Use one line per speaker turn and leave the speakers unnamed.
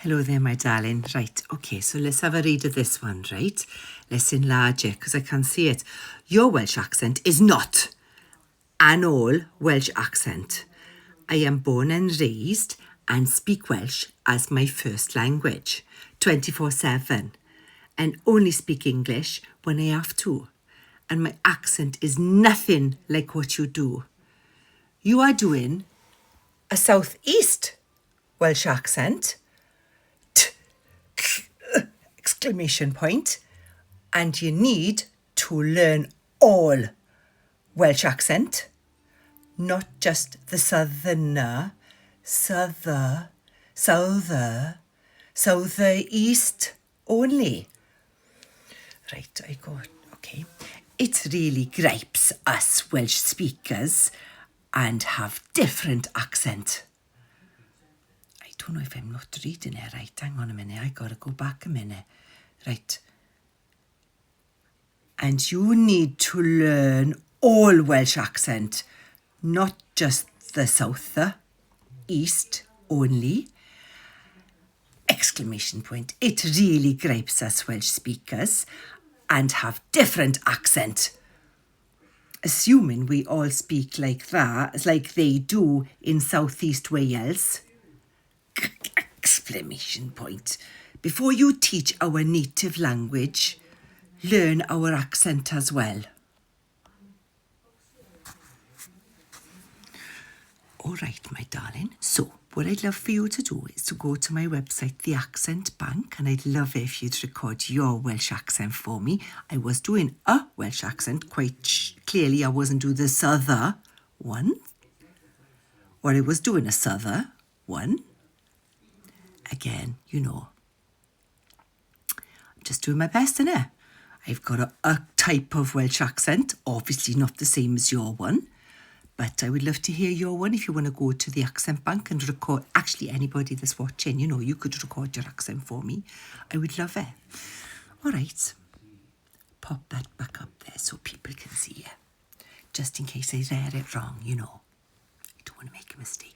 Hello there, my darling. Right, okay, so let's have a read of this one, right? Let's enlarge it, because I can't see it. Your Welsh accent is not an all Welsh accent. I am born and raised and speak Welsh as my first language, 24/7, and only speak English when I have to. And my accent is nothing like what you do. You are doing a southeast Welsh accent, exclamation point, and you need to learn all Welsh accent, not just the southerner, southeast only. Right, I go, okay. It really gripes us Welsh speakers and have different accent. I don't know if I'm not reading it right. Hang on a minute, I gotta go back a minute. Right. And you need to learn all Welsh accent, not just the south, east only. Exclamation point. It really gripes us Welsh speakers and have different accent. Assuming we all speak like that, like they do in southeast Wales. Exclamation point. Before you teach our native language, learn our accent as well. All right, my darling. So what I'd love for you to do is to go to my website, The Accent Bank, and I'd love it if you'd record your Welsh accent for me. I was doing a Welsh accent quite clearly. I wasn't doing the souther one, or I was doing a souther one. Again, you know, I'm just doing my best, innit? I've got a type of Welsh accent, obviously not the same as your one, but I would love to hear your one. If you want to go to the Accent Bank and record, actually anybody that's watching, you know, you could record your accent for me. I would love it. All right, pop that back up there so people can see it, just in case I read it wrong, you know. I don't want to make a mistake.